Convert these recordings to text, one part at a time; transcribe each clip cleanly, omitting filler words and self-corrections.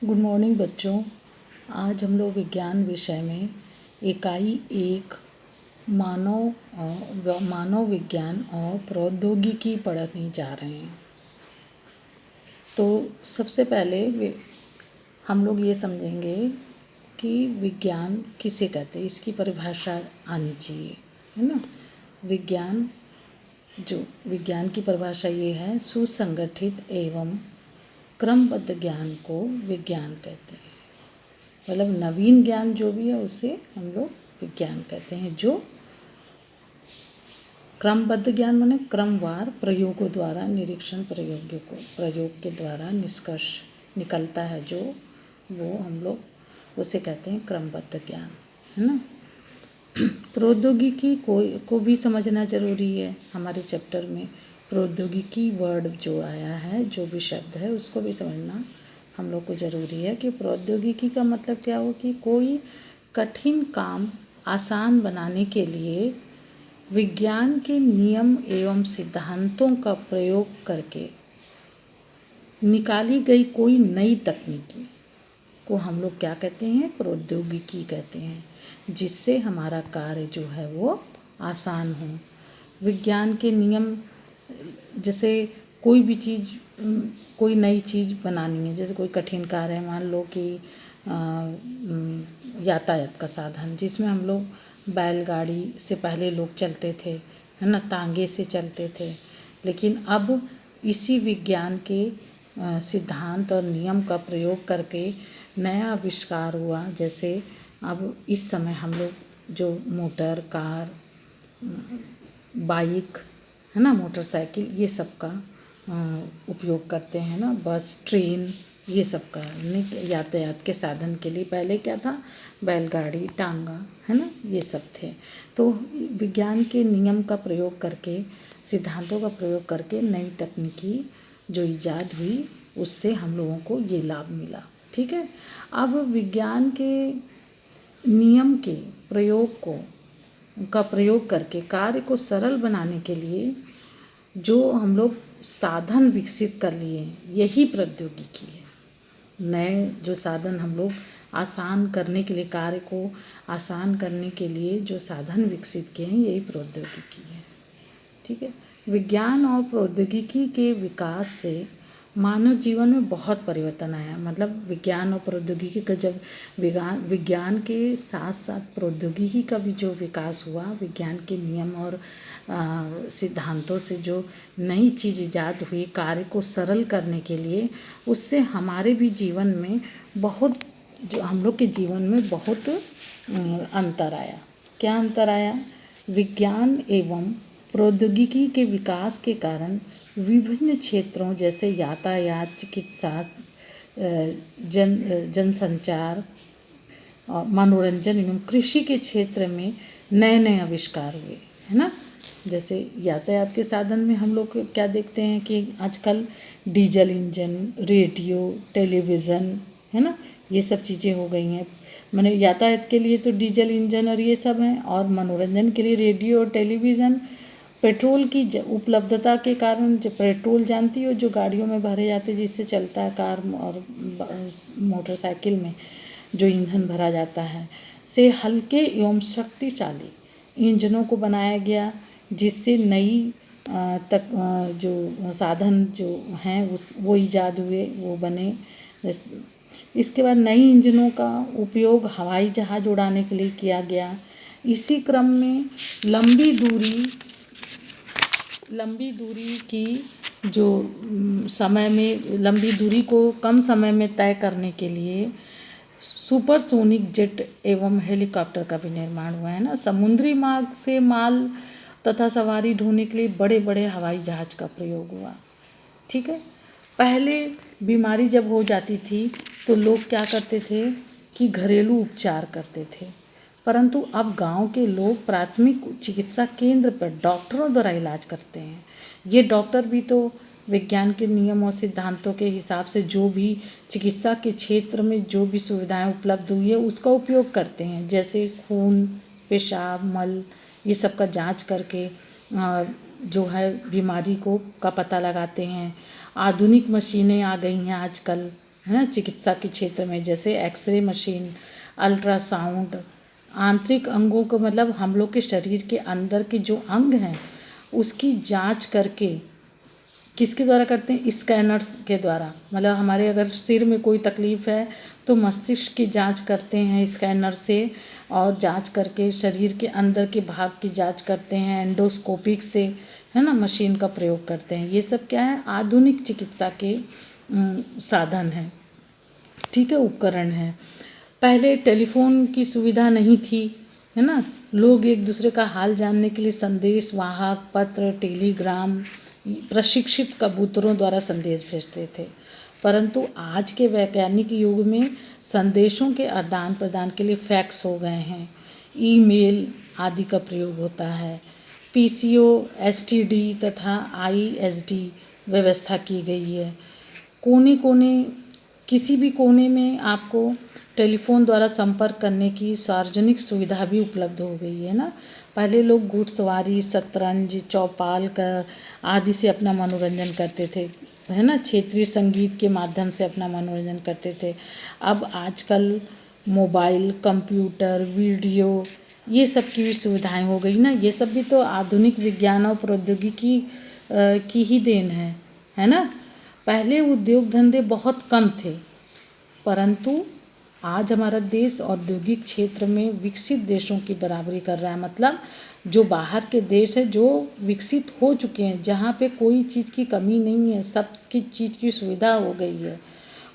Good morning बच्चों। आज हम लोग विज्ञान विषय में इकाई 1 मानव विज्ञान और प्रौद्योगिकी पढ़ने जा रहे हैं। तो सबसे पहले हम लोग ये समझेंगे कि विज्ञान किसे कहते हैं, इसकी परिभाषा आनी चाहिए, है ना। विज्ञान की परिभाषा ये है, सुसंगठित एवं क्रमबद्ध ज्ञान को विज्ञान कहते हैं। मतलब नवीन ज्ञान जो भी है उसे हम लोग विज्ञान कहते हैं। जो क्रमबद्ध ज्ञान माने क्रमवार प्रयोगों द्वारा निरीक्षण प्रयोग के द्वारा निष्कर्ष निकलता है, जो वो हम लोग उसे कहते हैं क्रमबद्ध ज्ञान, है ना। प्रौद्योगिकी को भी समझना जरूरी है। हमारे चैप्टर में प्रौद्योगिकी वर्ड जो आया है, जो भी शब्द है, उसको भी समझना हम लोग को ज़रूरी है कि प्रौद्योगिकी का मतलब क्या हो कि कोई कठिन काम आसान बनाने के लिए विज्ञान के नियम एवं सिद्धांतों का प्रयोग करके निकाली गई कोई नई तकनीकी को हम लोग क्या कहते हैं, प्रौद्योगिकी कहते हैं, जिससे हमारा कार्य जो है वो आसान हो। विज्ञान के नियम, जैसे कोई भी चीज़, कोई नई चीज़ बनानी है, जैसे कोई कठिन कार्य है, मान लो कि यातायात का साधन, जिसमें हम लोग बैलगाड़ी से पहले लोग चलते थे, है ना, तांगे से चलते थे। लेकिन अब इसी विज्ञान के सिद्धांत और नियम का प्रयोग करके नया आविष्कार हुआ। जैसे अब इस समय हम लोग जो मोटर, कार, बाइक, है ना, मोटरसाइकिल, ये सब का उपयोग करते हैं ना, बस, ट्रेन, ये सब का यातायात के साधन के लिए पहले क्या था, बैलगाड़ी, टांगा, है ना, ये सब थे। तो विज्ञान के नियम का प्रयोग करके, सिद्धांतों का प्रयोग करके नई तकनीकी जो इजाद हुई, उससे हम लोगों को ये लाभ मिला। ठीक है। अब विज्ञान के नियम के प्रयोग करके कार्य को सरल बनाने के लिए जो हम लोग साधन विकसित कर लिए, यही प्रौद्योगिकी है। नए जो साधन हम लोग आसान करने के लिए, कार्य को आसान करने के लिए जो साधन विकसित किए हैं, यही प्रौद्योगिकी है। ठीक है। विज्ञान और प्रौद्योगिकी के विकास से मानव जीवन में बहुत परिवर्तन आया। मतलब विज्ञान और प्रौद्योगिकी का जब विज्ञान के साथ साथ प्रौद्योगिकी का भी जो विकास हुआ, विज्ञान के नियम और सिद्धांतों से जो नई चीज़ इजाद हुई कार्य को सरल करने के लिए, उससे हमारे भी जीवन में बहुत, जो हम लोग के जीवन में बहुत अंतर आया। क्या अंतर आया? विज्ञान एवं प्रौद्योगिकी के विकास के कारण विभिन्न क्षेत्रों जैसे यातायात, चिकित्सा, जनसंचार, मनोरंजन एवं कृषि के क्षेत्र में नए नए आविष्कार हुए, है ना। जैसे यातायात के साधन में हम लोग क्या देखते हैं कि आजकल डीजल इंजन, रेडियो, टेलीविज़न, है ना, ये सब चीज़ें हो गई हैं। मैंने यातायात के लिए तो डीजल इंजन और ये सब हैं, और मनोरंजन के लिए रेडियो और टेलीविज़न। पेट्रोल की उपलब्धता के कारण, जो पेट्रोल जानती हो, जो गाड़ियों में भरे जाते, जिससे चलता है कार और मोटरसाइकिल में जो ईंधन भरा जाता है, से हल्के एवं शक्तिशाली इंजनों को बनाया गया, जिससे नई जो साधन जो हैं वो ईजाद हुए, वो बने। इसके बाद नई इंजनों का उपयोग हवाई जहाज़ उड़ाने के लिए किया गया। इसी क्रम में लंबी दूरी की जो लंबी दूरी को कम समय में तय करने के लिए सुपरसोनिक जेट एवं हेलीकॉप्टर का भी निर्माण हुआ, है ना। समुद्री मार्ग से माल तथा सवारी ढोने के लिए बड़े बड़े हवाई जहाज़ का प्रयोग हुआ। ठीक है। पहले बीमारी जब हो जाती थी तो लोग क्या करते थे कि घरेलू उपचार करते थे, परंतु अब गांव के लोग प्राथमिक चिकित्सा केंद्र पर डॉक्टरों द्वारा इलाज करते हैं। ये डॉक्टर भी तो विज्ञान के नियम और सिद्धांतों के हिसाब से जो भी चिकित्सा के क्षेत्र में जो भी सुविधाएं उपलब्ध हुई है, उसका उपयोग करते हैं। जैसे खून, पेशाब, मल, ये सब का जांच करके जो है बीमारी का पता लगाते हैं। आधुनिक मशीनें आ गई हैं आजकल, है ना, चिकित्सा के क्षेत्र में, जैसे एक्सरे मशीन, अल्ट्रासाउंड, आंतरिक अंगों को, मतलब हम लोग के शरीर के अंदर के जो अंग हैं उसकी जांच करके, किसके द्वारा करते हैं, स्कैनर्स के द्वारा। मतलब हमारे अगर सिर में कोई तकलीफ़ है तो मस्तिष्क की जांच करते हैं स्कैनर से, और जांच करके शरीर के अंदर के भाग की जांच करते हैं एंडोस्कोपिक से, है ना, मशीन का प्रयोग करते हैं। ये सब क्या है, आधुनिक चिकित्सा के साधन हैं, ठीक है, उपकरण हैं। पहले टेलीफोन की सुविधा नहीं थी, है ना, लोग एक दूसरे का हाल जानने के लिए संदेश वाहक, पत्र, टेलीग्राम, प्रशिक्षित कबूतरों द्वारा संदेश भेजते थे। परंतु आज के वैज्ञानिक युग में संदेशों के आदान प्रदान के लिए फैक्स हो गए हैं, ईमेल आदि का प्रयोग होता है, पीसीओ, एसटीडी तथा आईएसडी व्यवस्था की गई है। कोने कोने, किसी भी कोने में आपको टेलीफोन द्वारा संपर्क करने की सार्वजनिक सुविधा भी उपलब्ध हो गई है ना। पहले लोग घुड़सवारी, शतरंज, चौपाल का आदि से अपना मनोरंजन करते थे, है ना, क्षेत्रीय संगीत के माध्यम से अपना मनोरंजन करते थे। अब आजकल मोबाइल, कंप्यूटर, वीडियो, ये सब की भी सुविधाएं हो गई ना। ये सब भी तो आधुनिक विज्ञान और प्रौद्योगिकी की ही देन है ना। पहले उद्योग धंधे बहुत कम थे, परंतु आज हमारा देश औद्योगिक क्षेत्र में विकसित देशों की बराबरी कर रहा है। मतलब जो बाहर के देश है, जो विकसित हो चुके हैं, जहाँ पे कोई चीज़ की कमी नहीं है, सब की चीज़ की सुविधा हो गई है,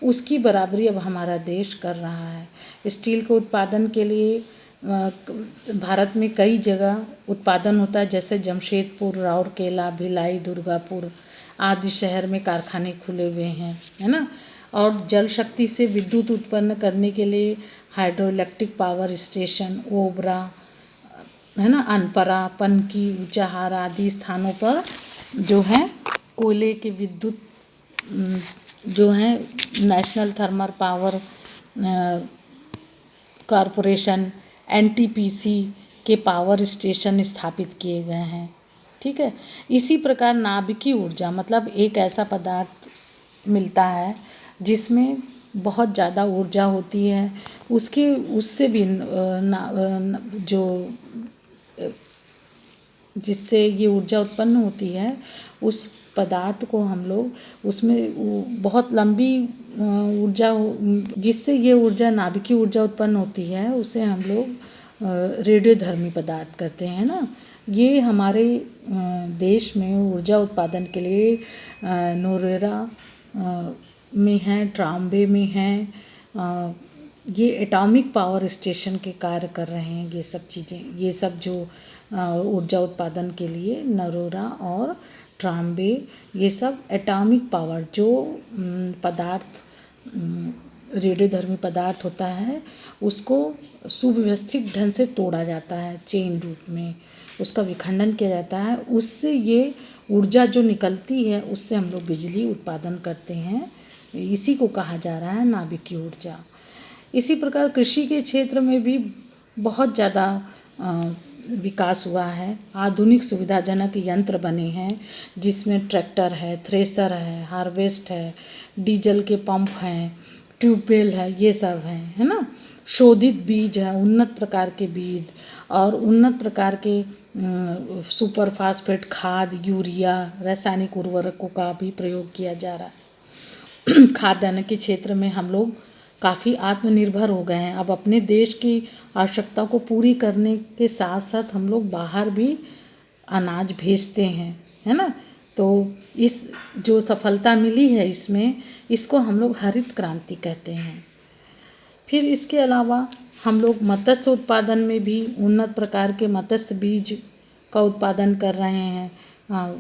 उसकी बराबरी अब हमारा देश कर रहा है। स्टील के उत्पादन के लिए भारत में कई जगह उत्पादन होता है, जैसे जमशेदपुर, राउरकेला, भिलाई, दुर्गापुर आदि शहर में कारखाने खुले हुए हैं, है ना। और जल शक्ति से विद्युत उत्पन्न करने के लिए hydro electric power station, Obra, है ना, अनपरा, पनकी, ऊंचाहार आदि स्थानों पर जो है कोयले के विद्युत जो है national thermal power corporation NTPC के पावर स्टेशन स्थापित किए गए हैं, ठीक है। इसी प्रकार नाभिकीय ऊर्जा, मतलब एक ऐसा पदार्थ मिलता है जिसमें बहुत ज़्यादा ऊर्जा होती है, उससे भी जो जिससे ये ऊर्जा उत्पन्न होती है, उस पदार्थ को हम लोग उसमें बहुत लंबी ऊर्जा, जिससे ये ऊर्जा नाभिकीय ऊर्जा उत्पन्न होती है, उसे हम लोग रेडियोधर्मी पदार्थ कहते हैं ना। ये हमारे देश में ऊर्जा उत्पादन के लिए नोरेरा में है, ट्राम्बे में है, ये एटॉमिक पावर स्टेशन के कार्य कर रहे हैं। ये सब चीज़ें, ये सब जो ऊर्जा उत्पादन के लिए नरोरा और ट्राम्बे, ये सब एटॉमिक पावर जो पदार्थ रेडियोधर्मी पदार्थ होता है, उसको सुव्यवस्थित ढंग से तोड़ा जाता है, चेन रूप में उसका विखंडन किया जाता है, उससे ये ऊर्जा जो निकलती है, उससे हम लोग बिजली उत्पादन करते हैं। इसी को कहा जा रहा है नाभिकीय ऊर्जा। इसी प्रकार कृषि के क्षेत्र में भी बहुत ज़्यादा विकास हुआ है। आधुनिक सुविधाजनक यंत्र बने हैं, जिसमें ट्रैक्टर है, थ्रेसर है, हार्वेस्ट है, डीजल के पंप हैं, ट्यूबवेल है, ये सब हैं, है ना। शोधित बीज है, उन्नत प्रकार के बीज और उन्नत प्रकार के सुपर फास्फेट खाद, यूरिया, रासायनिक उर्वरकों का भी प्रयोग किया जा रहा है। खाद्यान्न के क्षेत्र में हम लोग काफ़ी आत्मनिर्भर हो गए हैं। अब अपने देश की आवश्यकता को पूरी करने के साथ साथ हम लोग बाहर भी अनाज भेजते हैं, है ना। तो इस जो सफलता मिली है इसमें, इसको हम लोग हरित क्रांति कहते हैं। फिर इसके अलावा हम लोग मत्स्य उत्पादन में भी उन्नत प्रकार के मत्स्य बीज का उत्पादन कर रहे हैं।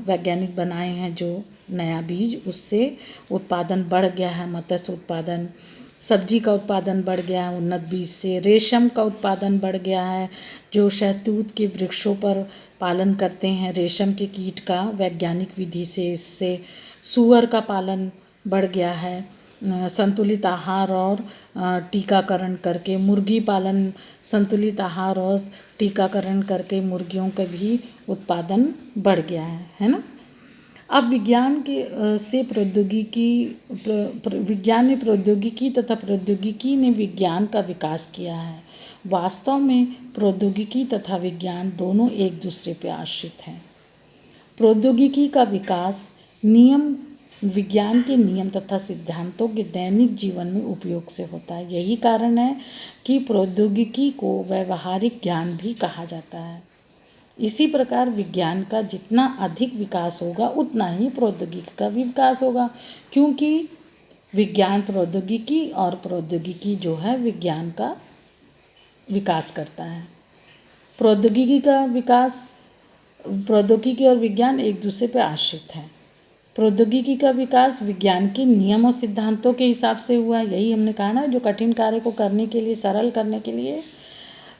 वैज्ञानिक बनाए हैं जो नया बीज, उससे उत्पादन बढ़ गया है। मत्स्य उत्पादन, सब्जी का उत्पादन बढ़ गया है उन्नत बीज से। रेशम का उत्पादन बढ़ गया है, जो शहतूत के वृक्षों पर पालन करते हैं रेशम के कीट का वैज्ञानिक विधि से। इससे सूअर का पालन बढ़ गया है, संतुलित आहार और टीकाकरण करके। मुर्गी पालन, संतुलित आहार और टीकाकरण करके मुर्गियों का भी उत्पादन बढ़ गया है ना। अब विज्ञान के से प्रौद्योगिकी विज्ञान ने प्रौद्योगिकी तथा प्रौद्योगिकी ने विज्ञान का विकास किया है। वास्तव में प्रौद्योगिकी तथा विज्ञान दोनों एक दूसरे पर आश्रित हैं। प्रौद्योगिकी का विकास विज्ञान के नियम तथा सिद्धांतों के दैनिक जीवन में उपयोग से होता है। यही कारण है कि प्रौद्योगिकी को व्यावहारिक ज्ञान भी कहा जाता है। इसी प्रकार विज्ञान का जितना अधिक विकास होगा उतना ही प्रौद्योगिकी का भी विकास होगा, क्योंकि विज्ञान प्रौद्योगिकी और प्रौद्योगिकी जो है विज्ञान का विकास करता है। प्रौद्योगिकी और विज्ञान एक दूसरे पर आश्रित हैं। प्रौद्योगिकी का विकास विज्ञान के नियम और सिद्धांतों के हिसाब से हुआ। यही हमने कहा ना, जो कठिन कार्य को करने के लिए, सरल करने के लिए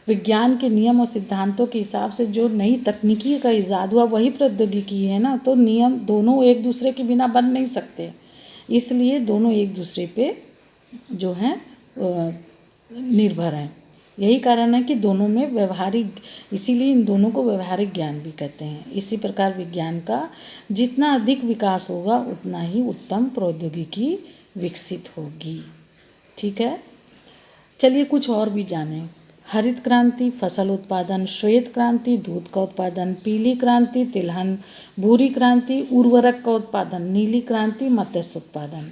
विज्ञान के नियम और सिद्धांतों के हिसाब से जो नई तकनीकी का ईजाद हुआ वही प्रौद्योगिकी है ना। तो नियम दोनों एक दूसरे के बिना बन नहीं सकते, इसलिए दोनों एक दूसरे पे जो है निर्भर हैं। यही कारण है कि दोनों में व्यवहारिक, इसीलिए इन दोनों को व्यवहारिक ज्ञान भी कहते हैं। इसी प्रकार विज्ञान का जितना अधिक विकास होगा उतना ही उत्तम प्रौद्योगिकी विकसित होगी। ठीक है, चलिए कुछ और भी जानें। हरित क्रांति फसल उत्पादन, श्वेत क्रांति दूध का उत्पादन, पीली क्रांति तिलहन, भूरी क्रांति उर्वरक का उत्पादन, नीली क्रांति मत्स्य उत्पादन।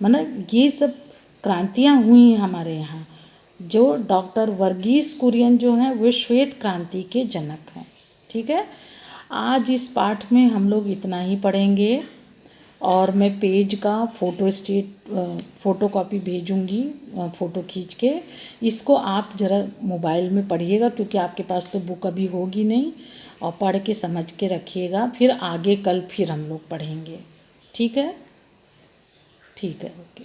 मतलब ये सब क्रांतियाँ हुई हैं हमारे यहाँ। जो डॉक्टर वर्गीस कुरियन जो हैं वो श्वेत क्रांति के जनक हैं। ठीक है, आज इस पाठ में हम लोग इतना ही पढ़ेंगे और मैं पेज का फ़ोटोकॉपी भेजूंगी, फ़ोटो खींच के। इसको आप ज़रा मोबाइल में पढ़िएगा, क्योंकि आपके पास तो बुक अभी होगी नहीं, और पढ़ के समझ के रखिएगा। फिर आगे कल फिर हम लोग पढ़ेंगे। ठीक है, ठीक है, ओके।